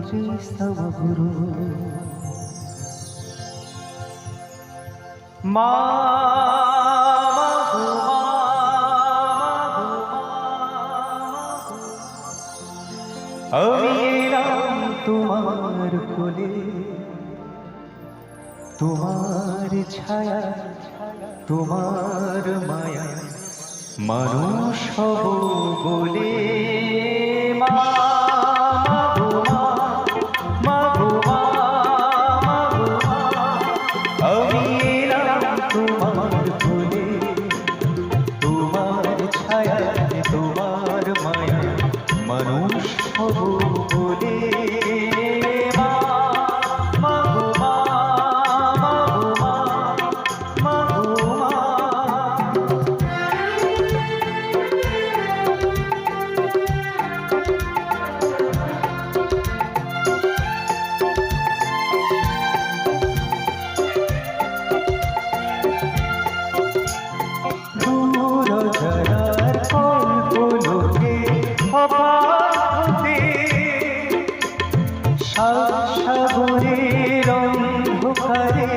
শ্রী সমগুরু মা আমি এলাম তোমার কোলে, তোমার ছায়া তোমার মায়া মানুষ হব বলে। মা গো মা, মা গো মা, মা গো মা, আমি এলাম তোমার কোলে, তোমার ছায়া তোমার মায়া মানুষ হব বলে। মা, মা গো মা, মা গো মা, মা গো মা। দূর ঝরার কল্পলোকে অবাধে সাগরের অন্ধকারে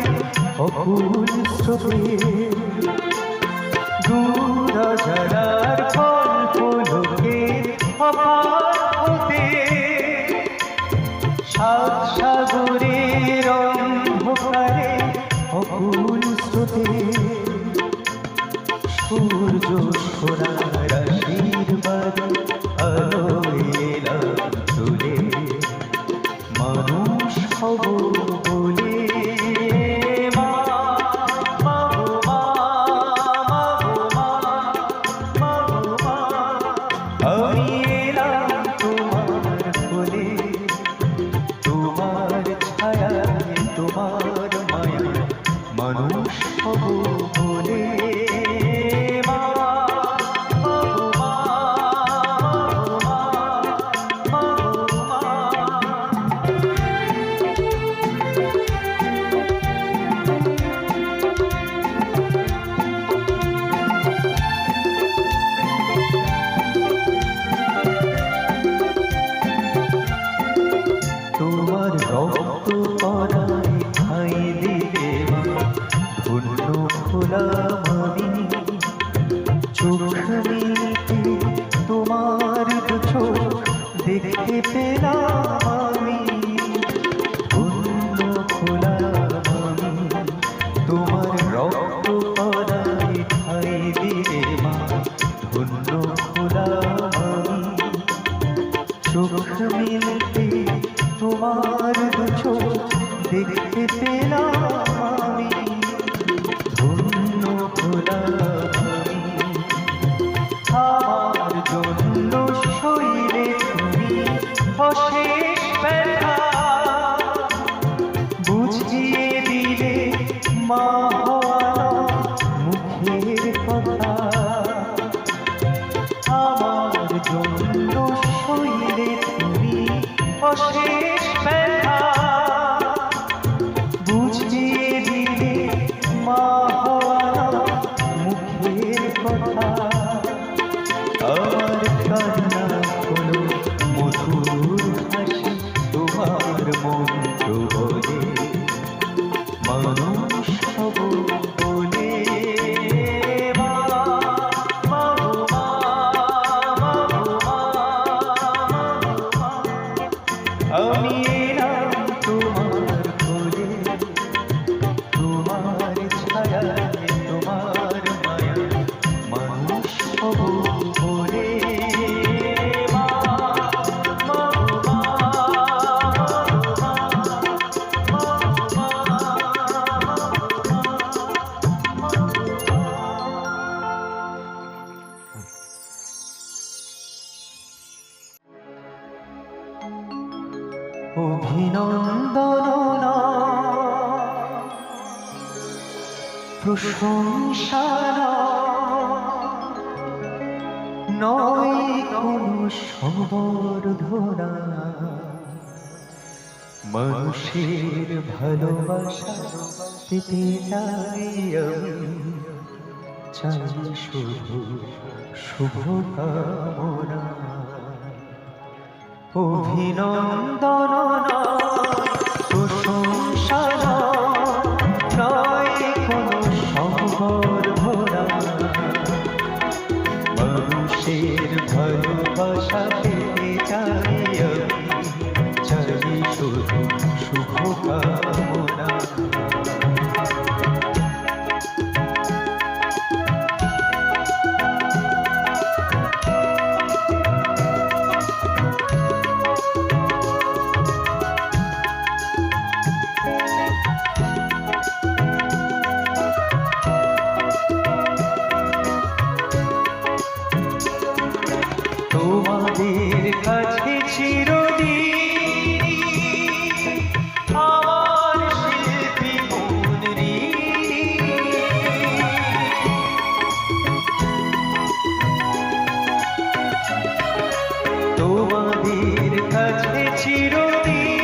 অকুল স্রোতে, দূর ঝরার কল্পলোকে অবাধে সাগরের অন্ধকারে অকুল স্রোতে, সূর্য সোনার আশীর্বাদ আলো এলাম তুলে মানুষ হব বলে। মা, মা গো মা, মা গো মা, মা গো মা, আমি এলাম তোমার কোলে, তোমার ছায়া তোমার মায়া মানুষ হব বলে। তোমার রক্ত পরায় ঠাঁই দিলে মা ধন্য হলাম আমি, চোখ মিলতে তোমার দু চোখ দেখতে পেলাম আমি, ধন্য হলাম আমি। তোমার রক্ত পরায় ঠাঁই দিলে মা ধন্য হলাম আমি, চোখ মিলতে তোমার দু চোখ দেখতে পেলাম আমি, ধন্য হলাম আমি। আমার জন্য শরীরে তুমি অশেষ ব্যথা বুঝিয়ে দিলে মা মুখের কথা। আমার জন্য শরীরে তুমি অশেষ ব্যথা বুঝিয়ে দিলে মা মুখের কথা। আমার কান্না হলো মধুর হাসি তোমার মন্ত্র বলে মানুষ হব বলে। মা, মা গো মা, মা গো মা, মা গো মা, আমি এলাম তোমার কোলে, তোমার ছায়া তোমার মায়া মানুষ হব বলে। মা, মা গো মা, মা গো মা, মা গো মা। অভিনন্দন প্রশংসা নয় কোনো সম্বর্ধনা, মানুষের ভালোবাসা পেতে চাই আমি, চাই শুধু শুভকামনা। অভিনন্দন কামনা। তোমাদের কাছে চিরদিন আমার শিল্পী মন তোমাদের কাছে চিরদিন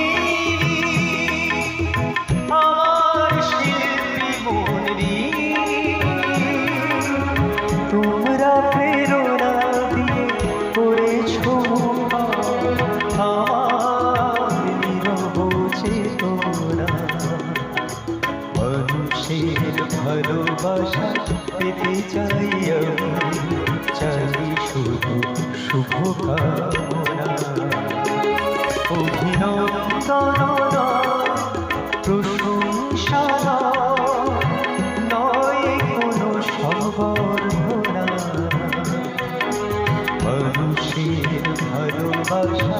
আমার শিল্পী মন তোমরা প্রেরণা দিয়ে করেছো আমার নীরব চেতনা। মানুষের ভালোবাসা পেতে চাই আমি, চাই শুধু শুভকামনা। অভিনন্দন প্রশংসা নয় কোনো সম্বর্ধনা। মানুষের ভালোবাসা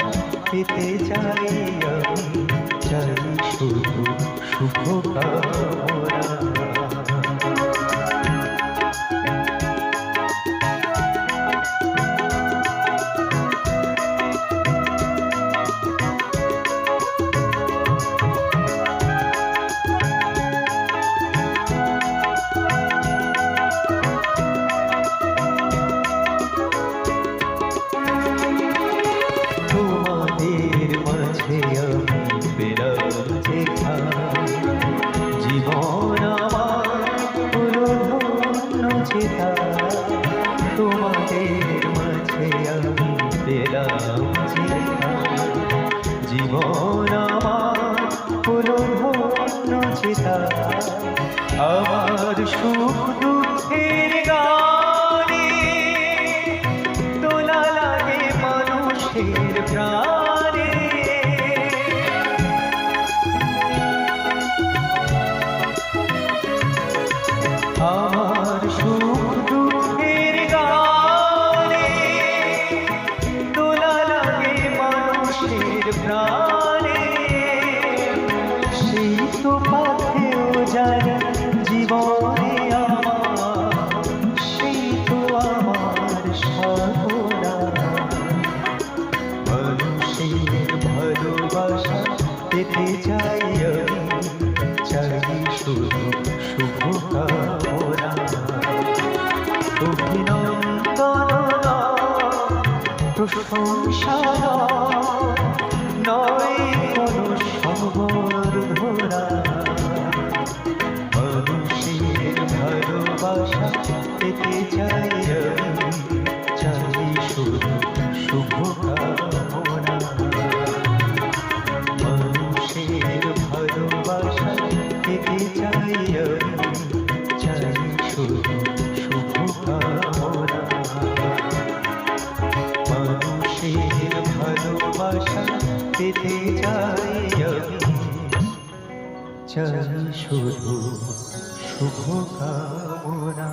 পেতে চাই আমি, চাই শুধু শুভকামনা। তোমাদের মাঝে আমি পেলাম দেখা, জীবন আমার হলো ধন্য চেতা। তোমাদের মাঝে আমি পেলাম দেখা, জীবন আমার হলো ধন্য চেতা। আমার সুখ দুঃখের গানে দোলা লাগে মানুষের প্রাণে। আমার সুখ দুঃখের গানে দোলা লাগে মানুষের প্রাণে। সেই তো পাথেও যায় জীবনে আমার, সেই তো আমার সাধনা। মানুষের ভালোবাসা পেতে চাই আমি, চাই শুধু শুভকামনা। অভিনন্দন প্রশংসা নয় কোনো সম্বর্ধনা। মানুষের ভালোবাসা পেতে চাই আমি, চাই শুধু শুভকামনা। মানুষের ভালোবাসা পেতে চাই আমি, চাই শুধু শুভকামনা। মানুষের ভালোবাসা পেতে চাই আমি, চাই শুধু শুভকামনা।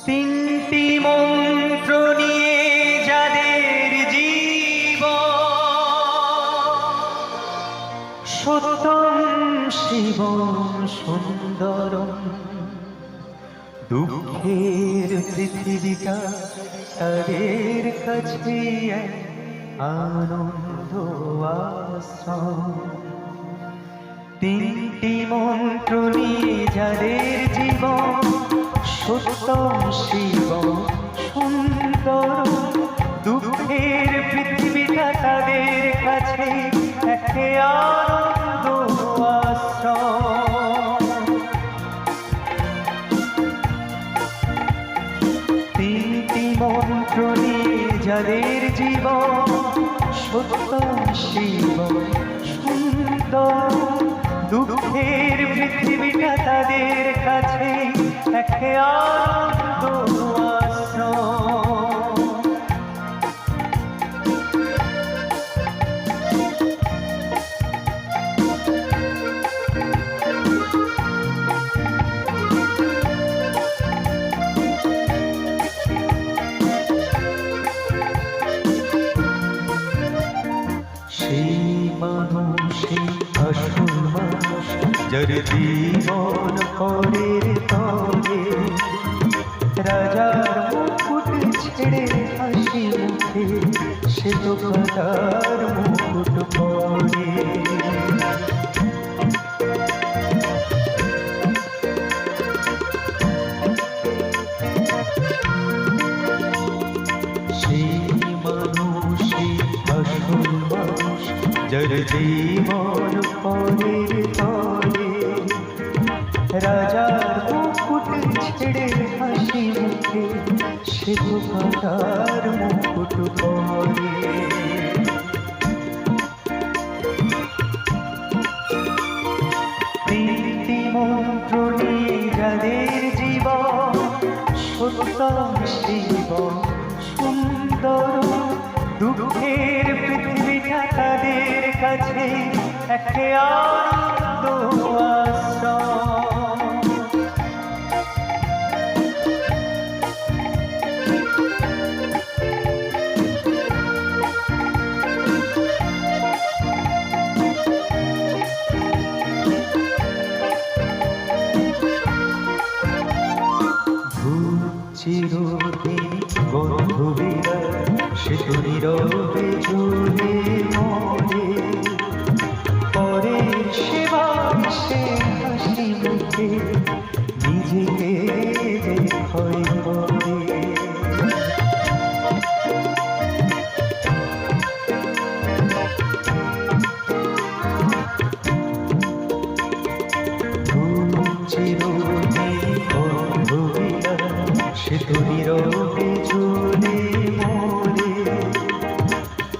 তিনটি মন্ত্র নিয়ে যাদের জীবন, সত্যম শিবম সুন্দরম। দুঃখের পৃথিবীটা তাদের কাছে এক আনন্দ আশ্রম। তিনটি মন্ত্র নিয়ে যাদের জীবন, সত্যম শিবম সুন্দর। দুঃখের পৃথিবীটা তাদের কাছে এক আনন্দ আশ্রম। তিনটি মন্ত্র নিয়ে যাদের জীবন, সত্যম শিবম সুন্দর। দুঃখের পৃথিবীটা তাদের কাছে এক আনন্দ আশ্রম। যার জীবন পরের তরে রাজার মুকুট ছেড়ে হাসি মুখে সে তো কাটার মুকুট পরে যার জীবন পরের তরে রাজার মুকুট ছেড়ে হাসি মুখে সে তো কাটার মুকুট পরে তিনটি মন্ত্র নিয়ে যাদের জীবন সত্যম শিব সুন্দর দুঃখের পৃথিবীটা তাদের কাছে একে আনন্দ আশ্রম চিরদিন বন্ধুবীরা সে তো নীরবে ঝুলে মরে পরের সেবা সে হাসি মুখে নিজেকে ক্ষয় করে চিরদিন বন্ধুবীরা সে তো নীরবে ঝুলে মরে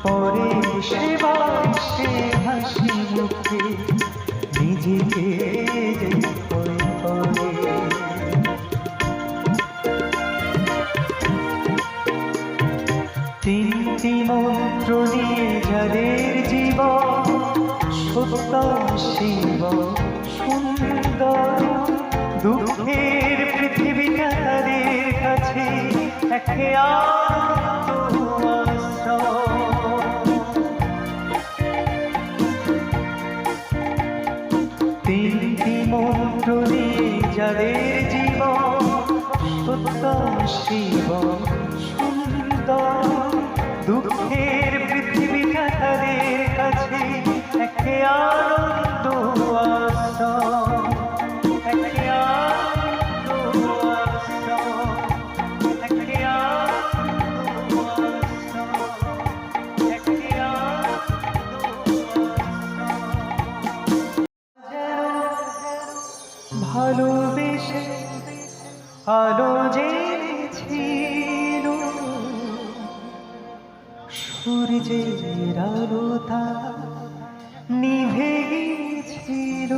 পরের সেবা সে হাসি মুখে নিজেকে ক্ষয় করে তিনটি মন্ত্র নিয়ে যাদের জীবন সত্যম শিব সুন্দর দুঃখের পৃথিবীটা তাদের কাছে একে আনন্দ আশ্রম তিনটি মন্ত্র নিয়ে যাদের জীবন সত্যম শিব সুন্দর দুঃখের পৃথিবীটা তাদের কাছে একে আনন্দ আশ্রম ভালোবেসে আলো জেনেছিল সূর্যের আলোটা নিভে গিয়েছিল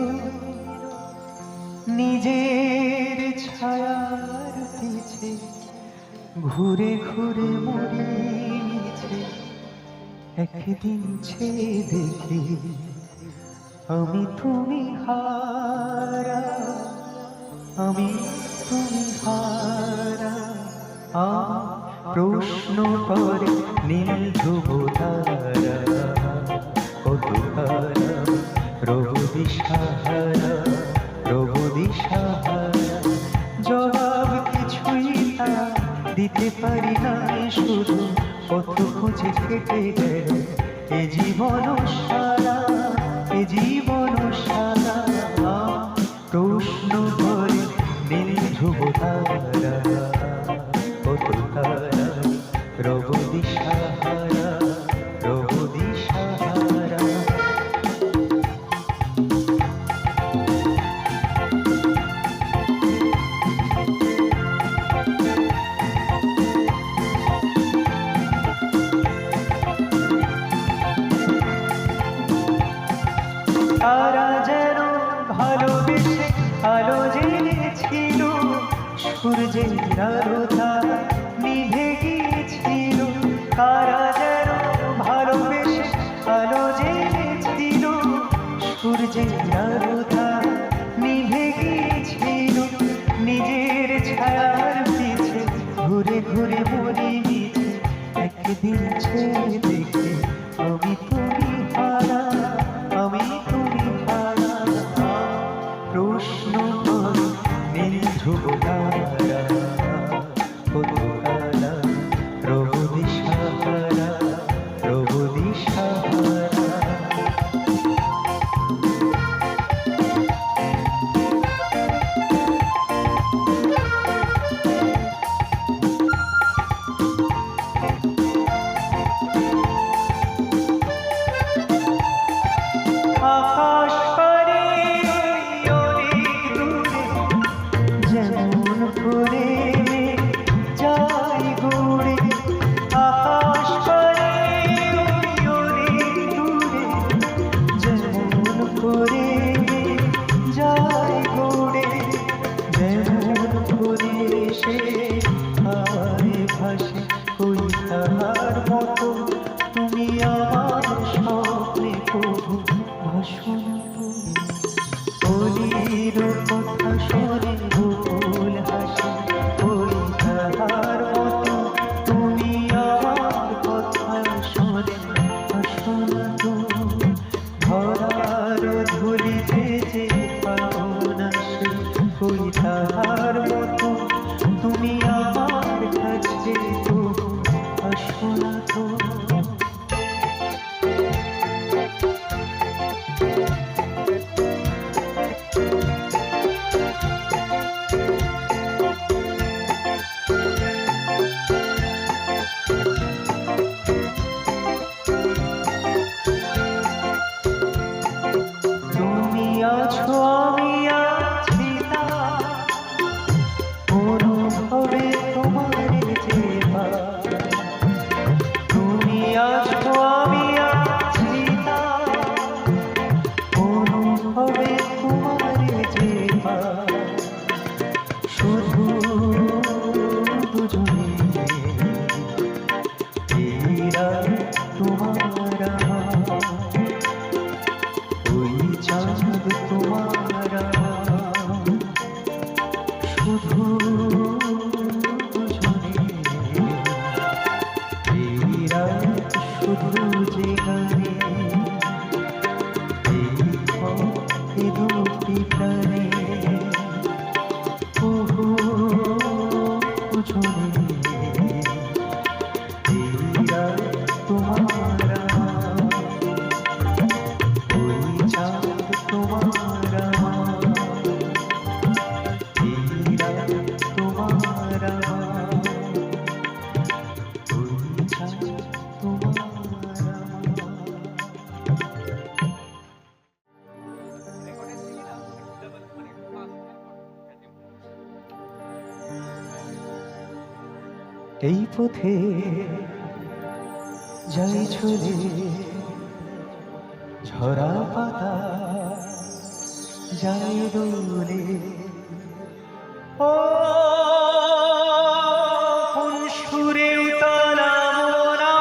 নিজের ছায়ার পিছে ঘুরে ঘুরে মরেছে একদিন ছেয়ে দেখি আমি তুমি হারা আমি তুমি হারা প্রশ্ন করে নীল ধ্রুব তারা কত তারা রব দিশাহারা রব দিশাহারা জবাব কিছুই তারা দিতে পারি না শুধু পথ খুঁজে কেটে গেল এ জীবন সারা এ জীবন সারা প্রশ্ন করে নীল ধ্রুব তারা কত তারা রব দিশাহারা রব দিশাহারা তারা যেন ভালোবেসে আলো জেনেছিল সূর্যের আলোটা নিভে গিয়েছিল তারা যেন ভালোবেসে আলো জেনেছিল সূর্যের আলোটা নিভে গিয়েছিল নিজের ছায়ার পিছে ঘুরে ঘুরে মরে গেছে একদিন ছেড়ে দেখে আমি তুমি হারা আমি তুমি হারা পথে যাই চলে ঝরা পাতা যাই দোলে ও কোন সুরে উতলা মোরা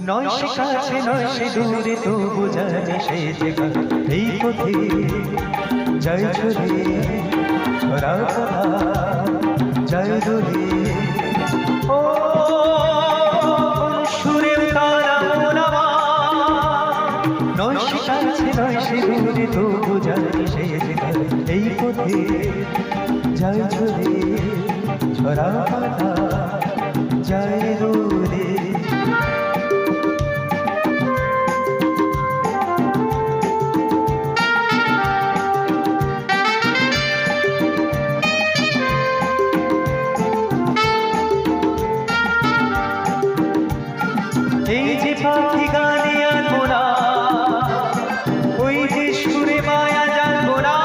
নয় সে কাছে নয় সে দূরে তবু জানে সে জায়গা এই পথে যাই চলে ঝরা পাতা যাই দোলে ও কোন সুরে উতলা মোরা নয় সে কাছে নয় সে দূরে তবু জানে সে জায়গা এই পথে যাই চলে ঝরা পাতা যাই দোলে এই যে পাখি গানে আনবো না ওই যে সুরে মায়া জানবো না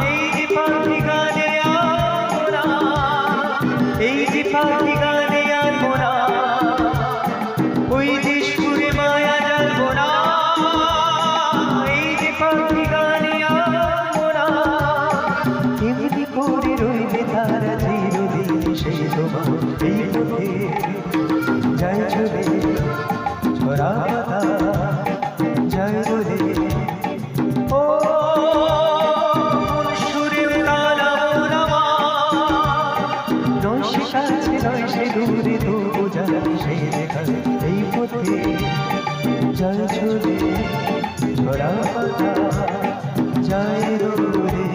এই যে পাখি গানে আনবো না এই যে পাখি গানে আনবো না ওই যে সুরে মায়া জানবো না এই যে পাখি গানে আনবো না এমনি করে রইবে তারা চিরদিন সেই তোমার এই পথে যাই চলে ঝরা পাতা যাই দোলে ও কোন সুরে উতলা মোরা নয় সে কাছে নয় সে দূরে তবু জানি সে দেখা এই পথে যাই চলে ঝরা পাতা যাই দোলে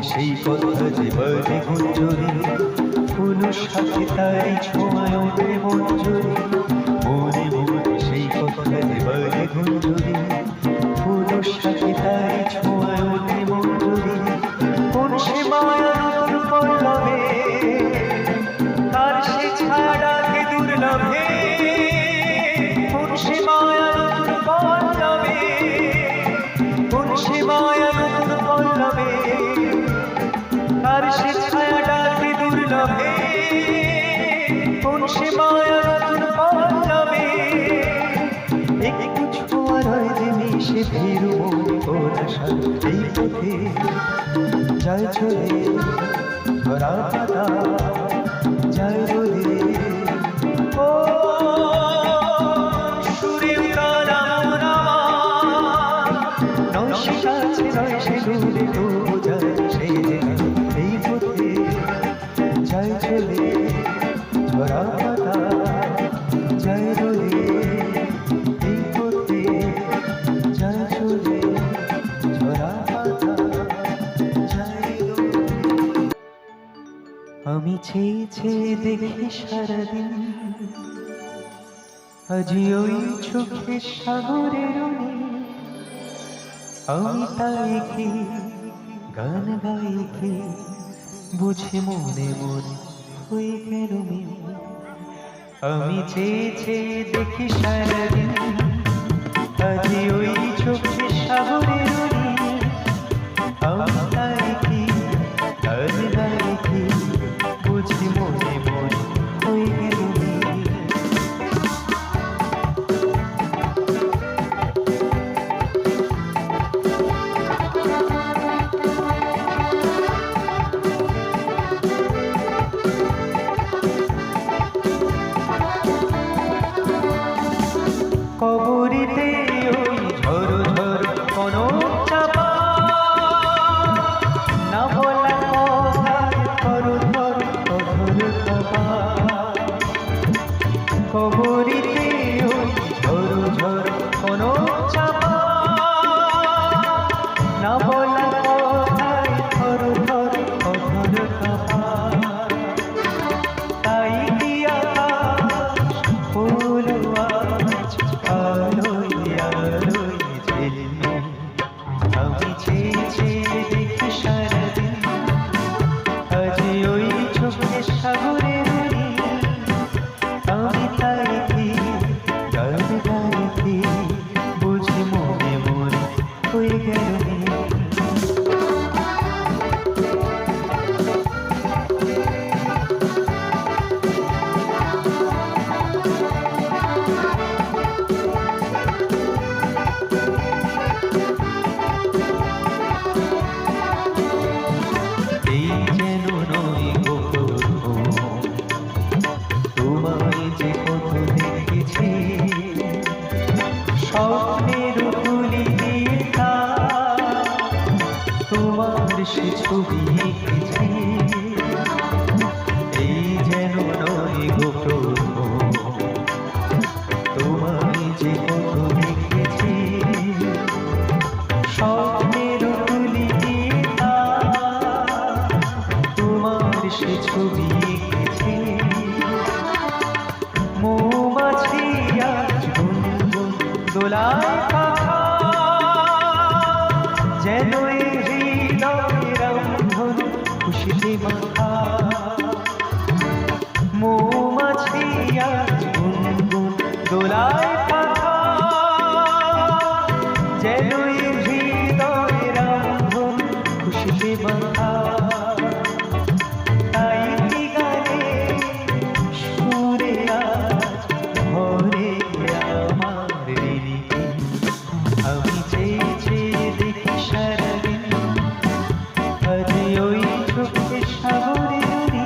সেই কথা যে বাজে গুঞ্জরি ফুল সাথে তারি ছোঁয়ায় ওঠে মঞ্জরি মনে মনে সেই কথা যে বাজে গুঞ্জরি ফুল সাথে তারি ছোঁয়ায় ওঠে মঞ্জরি কোন সে মায়ার পল্লবে তার সে ছায়া ডাকে দুর্লভে কোন সে মায়ার পল্লবে কোন সে মায়ার পল্লবে তার সে ছায়া ডাকে দুর্লভে কোন সে মায়ার পল্লবে একটু ছোঁয়ার যে মিশে ভীরু মনে কোলাশা এই পথে যাই চলে ঝরা পাতা যাই দোলে ও সুরে উতলা মোরা নয় সে কাছে নয় সে দূরে তবু জানি সে জায়গা এই পথে যাই চলে ঝরা পাতা যাই দোলে এই পথে যাই চলে ঝরা পাতা যাই দোলে আমি চেয়ে চেয়ে দেখি সারাদিন আজি ওই চোখে সাগরের আমি তাই কি গান গাই কি বুঝে মনে মনে হয়ে গেল আমি চেয়ে চেয়ে দেখি সারাদিন আজি ওই চোখে সাগরের আমি তাই কি গান গাই কি বুঝে মনে মনে হয়ে গেল কবরিতে ওই ঝড় ঝড় কোন চাপা এঁকেছি, এই যেন নয় গো প্রভু, তোমায় যে কত দেখেছি, স্বপ্নের তুলিতে তোমার সে ছবি এঁকেছি। মৌমাছি আজ গুনগুন দোলায় পাখা, যেন এই হৃদয়ের রন্ধন খুশিতে মাখা। মৌমাছি আজ গুনগুন দোলায় পাখা, যেন এই হৃদয়ের রন্ধন খুশিতে মাখা। তাই কি গানে সুরে আজ ভরে আমার হৃদয়, আমি চেয়ে চেয়ে দেখি সারাদিন, আজ ওই চোখে সাগরে ডুবি।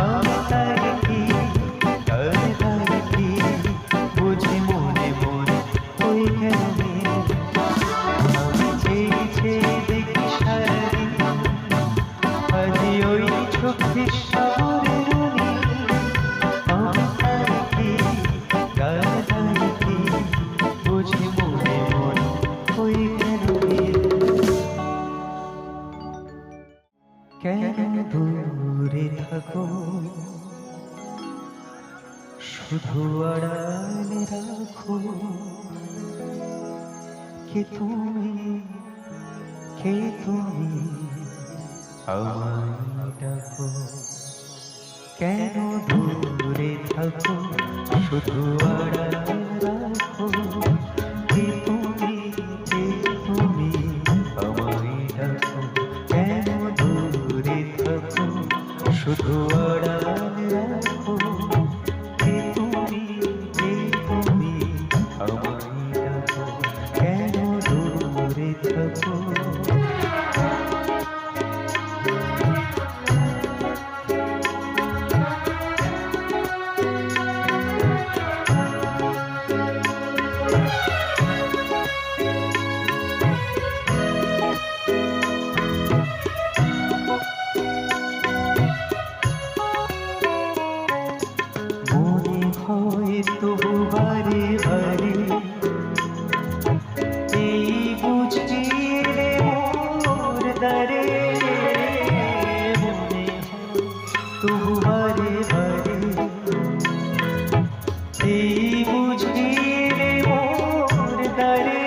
আমি তার কি বুঝি মনে মনে ওই কেন, আমি চেয়ে চেয়ে দেখি সারাদিন, আজ ওই চোখে সাগরে ডুবি। আমি তার কি বুঝি মনে মনে ওই কেন দূরে থাকো, শুধু আড়ালে রাখো। কে তুমি, কে তুমি আমায় ডাকো। কেন দূরে থাকো, শুধু আড়ালে রাখো। কে তুমি, কে তুমি আমায় ডাকো। কেন দূরে থাকো, শুধু আড়ালে রাখো। কে তুমি, কে তুমি আমায় ডাকো। কেন দূরে থাকো। তবু বারে বারে এই বুঝি রে মোর দ্বারে, মনে হয় তবু বারে বারে এই বুঝি রে মোর দ্বারে।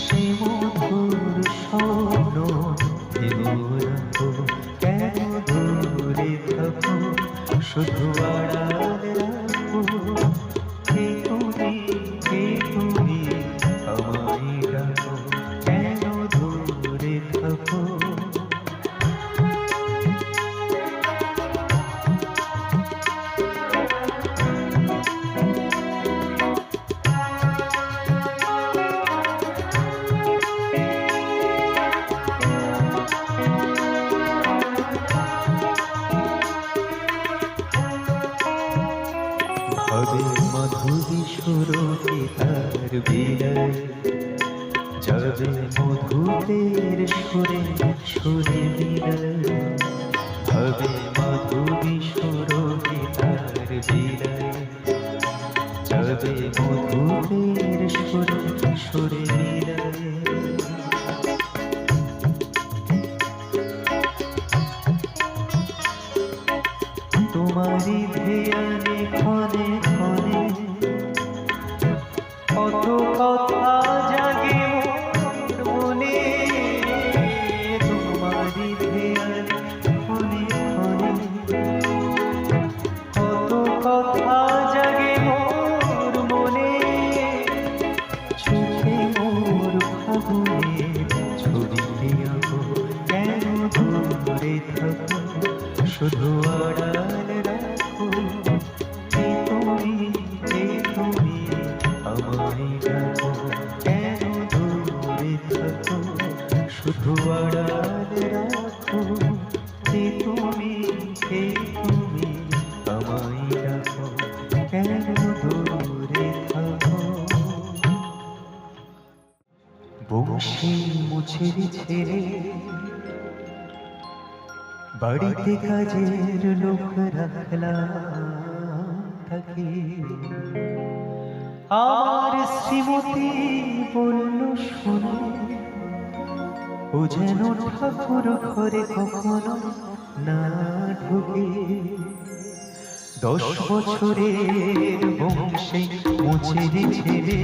সে মধুর স্বপ্ন রাখো। কেন দূরে থাকো, শুধু আড়ালে রাখো। কে তুমি, কে তুমি আমায় ডাকো। কেন দূরে থাকো। হবে মধুরি সুরকে তার বিদায়, যাবে মধুদের সুরে সুরে বিদায়। হবে মধুরি সুরকে তার বিদায়, যাবে মধুদের সুরে সুরে বিদায়। তোমারি ধ্যানে ক্ষণে ক্ষণে কত কথা জাগে মোর মনে। তোমারি ধ্যানে ক্ষণে ক্ষণে কত কথা জাগে মোর মনে। চোখে মোর ফাগুনের ছবিতে আঁকো। কেন দূরে থাকো, শুধু আড়ালে রাখো। কে তুমি, কে তুমি আমায় ডাকো। কেন দূরে থাকো, শুধু আড়ালে রাখো। কে তুমি, কে তুমি আমায় ডাকো। কেন দূরে থাকো। বংশী মুছের ছেড়ে বাড়িতে কাজের লোক রাখলাম তাকে, আর শ্রীমতী বলল শোনো, ও যেন ঠাকুর ঘরে কখনো না ঢোকে। 10 বছরের বংশে মুছে ছেড়ে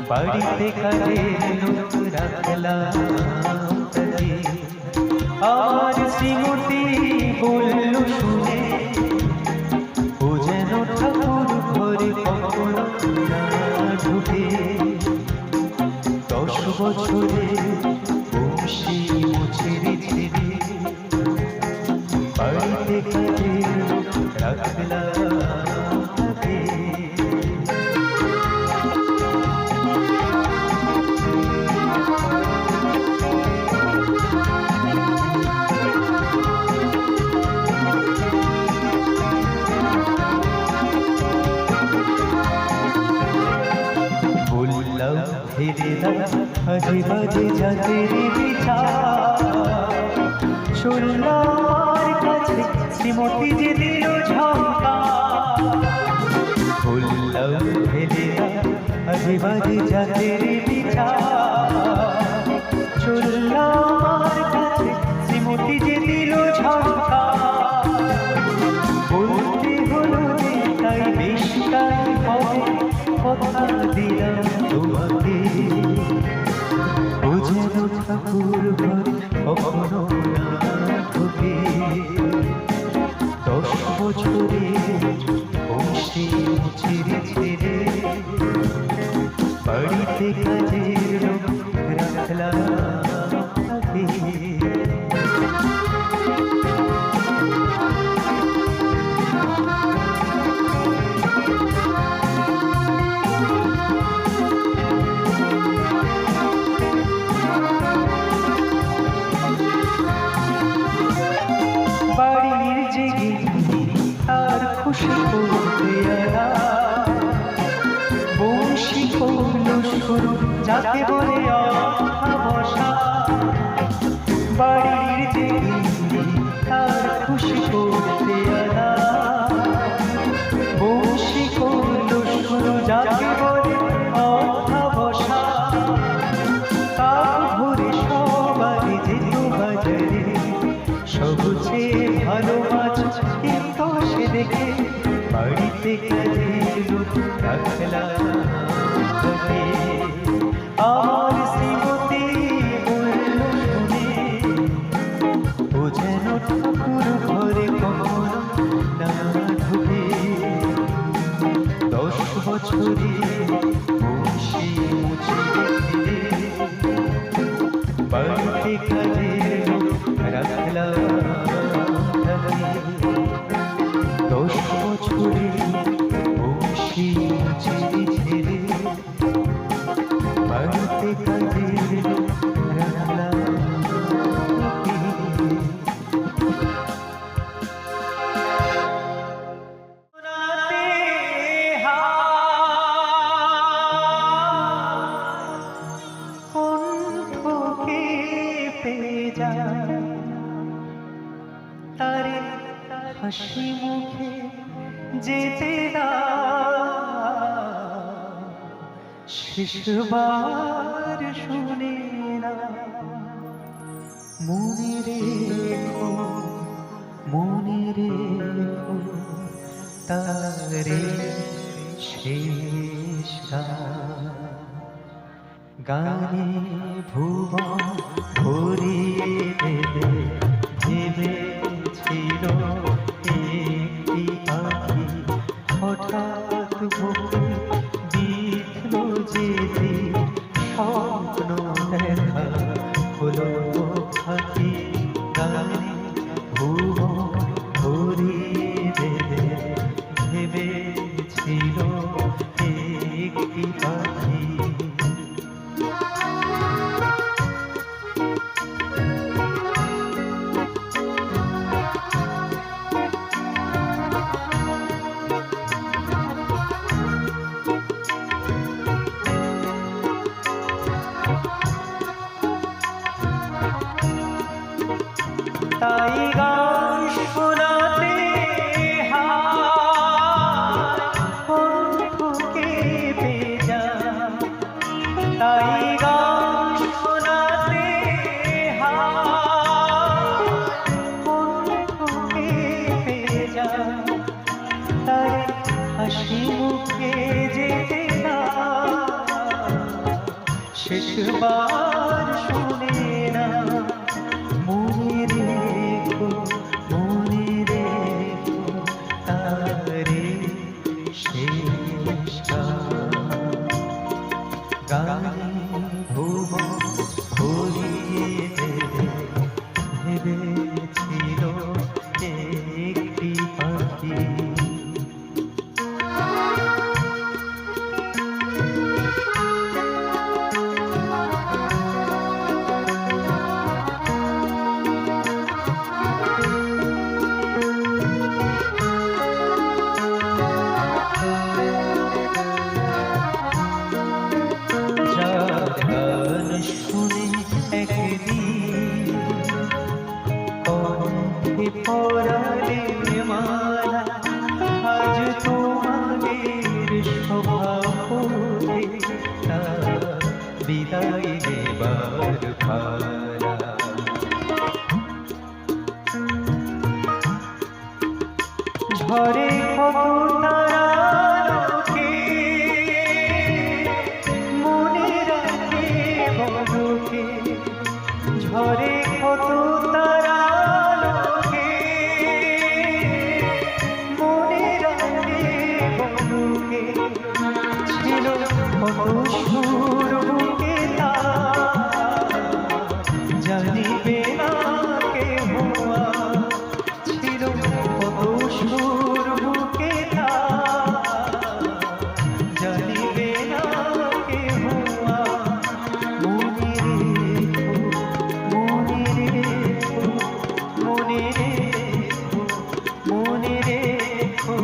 বাড়িতে কাজের লোক রাখলাম তাকে, আর শ্রীমতী বলল শুনে, ও যেন ঠাকুর ঘরে কখনো না ঢোকে। 10 বছরের বংশী মুছেরে ছেড়ে বাড়িতে কাজের লোক রাখলাম তাকে। ফিরে আজে বাজে যাদের বিচার, শুনলার কাছে শ্রীমতী যে দিল ঝঙ্কা। বললাম ফেলে আজে বাজে যাদের বিচার, শুনলার কাছে শ্রীমতী যে দিল ঝঙ্কা। বলতে হলো যে তাই বেশ তাই হবে, কথা দিলাম তোমাকে, ও যেন ঠাকুর ঘর কখনো না ঢোকে। 10 বছরের বংশী মুছেরে ছেড়ে বাড়িতে কাজের লোক রাখলাম তাকে। বাড়ির জেগে তার খুশি করতে আলা, বংশী করল শুরু যাকে বলে অমাবস্যা। বাড়ির জেগে তার খুশি করতে আলা, বংশী করল শুরু যাকে বলে অমাবস্যা। তার ভোরে সবাই যেত বাজারে, সবচেয়ে ভালো মাছ কিন্তু সে দেখে বাড়িতে কাজের লোক রাখলাম তাকে। আমার শ্রীমতী বলল শুনে, ও যেন ঠাকুর ঘরে কখনো না ঢোকে। 10 বছরের বংশী মুছেরে ছেড়ে বাড়িতে কাজের লোক রাখলাম তাকে। 10 বছরের বংশী মুছেরে ছেড়ে বাড়িতে কাজের লোক রাখলাম তাকে। তারে হাসি মুখে যেতে না, শেষবার শুনে না। মনে রেখো তারে শেষ গানে ভুবন ভরিয়ে দেবে। ভেবেছিল একটি পাখি হঠাৎ বুকে বিঁধল যেতে, স্বপ্ন দেখা হলো পাখি গানে ভুবন ভরিয়ে দেবে। ভেবেছিল একটি পাখি তাই গান শোনাতে কণ্ঠকে বেজা, তাই গান শোনাতে কণ্ঠকে বেজা, তাই হাসি মুখে যেতে না শেষবার শুনে না। মনে রেখো তারে শেষ গানে ভুবন ভরিয়ে দেবে ভেবেছিল একটি পাখি। শুনে একদিন কণ্ঠে পরালে মালা, আজ তোমাদের স্বভাবে তার বিদায় নেবার ভাড়া। ঝরে কত তারা লোকে মনে রাখে বড়কে, ঝরে কত তারা লোকে মনে রাখে বড়কে, ছিল কত সুর বুকে তার জানিবে না কেহ, ছিল কত সুর বুকে তার জানিবে না কেহ। মনে রেখো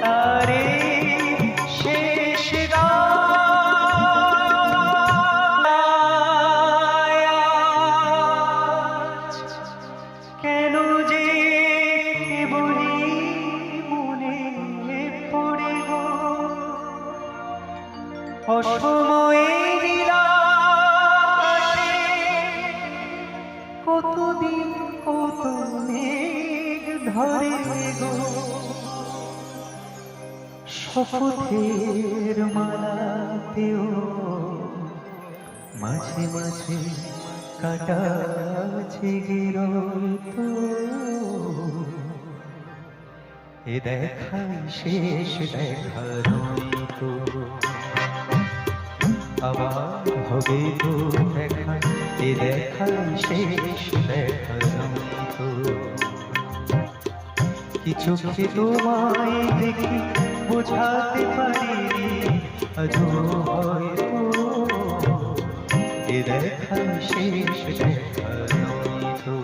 তারে শেষ কেন যে বলি মনে পড়ে গো অসময়ে কতদিন কত মেঘ ধরে গো শপথের মালাতেও মাঝে মাঝে কাটাছে গিরত, এ দেখাই শেষ দেখা তো আবার হবে তো দেখা, এ দেখাই শেষ দেখা তো। কিছু কি তোমায় দেখি বোঝাতে পারিনি আজও হয়তো, এ দেখাই শেষ দেখা তো।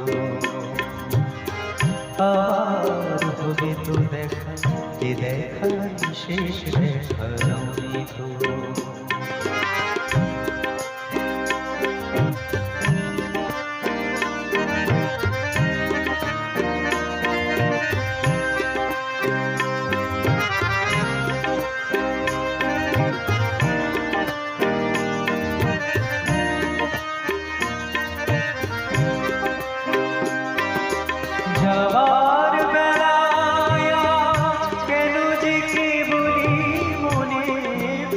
আর হবে তো দেখা, এ দেখাই শেষ দেখা তো। যাবার বেলায় কেন যে কে বলি মনে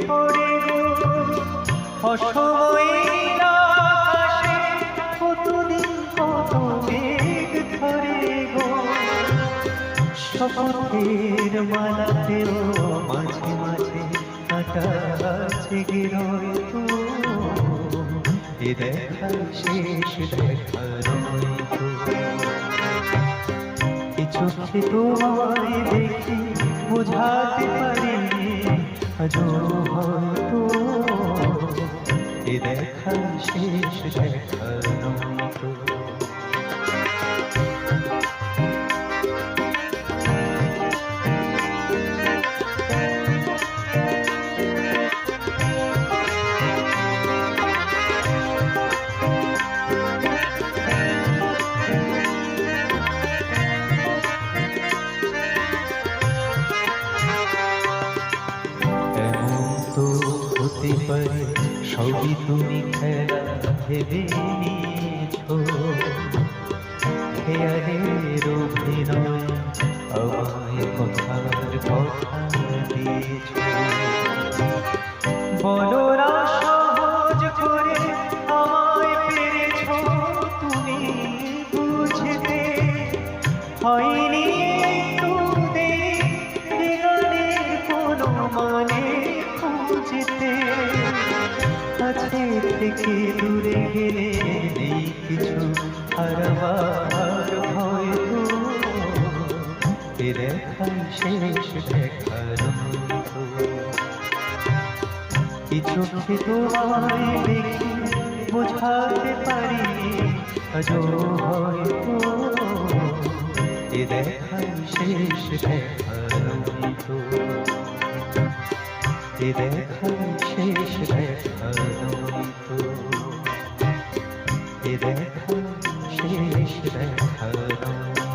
পড়ে গো অসময়ে আকাশে কতদিন কত মেঘ ধরে গো শপথের মালাতেও মাঝে মাঝে কাটাছে গিরত, এ দেখা শেষ দেখা তো। চোখে তোমায় দেখি বোঝাতে পারিনি আজও হয়তো, এ দেখা শেষ দেখা তো। পারে সবই তুমি খেলা ভেবে নিয়েছো খেয়ালের অভিনয় আমায় কথার কথা দিয়েছো বলো না সহজ করে আমায় পেরেছো তুমি বুঝতে হয়নি একটু দেরি গানের কোনো মানে খুঁজতে কাছে থেকে দূরে গেলে নেই কিছু হারাবার ভয় তো এ দেখাই শেষ দেখার মতো এই চোখে তোমায় দেখে বোঝাতে পারি আজও হয়তো এ দেখাই শেষ দেখার মতো এ দেখাই শেষ দেখার মতো এ দেখাই শেষ দেখার মতো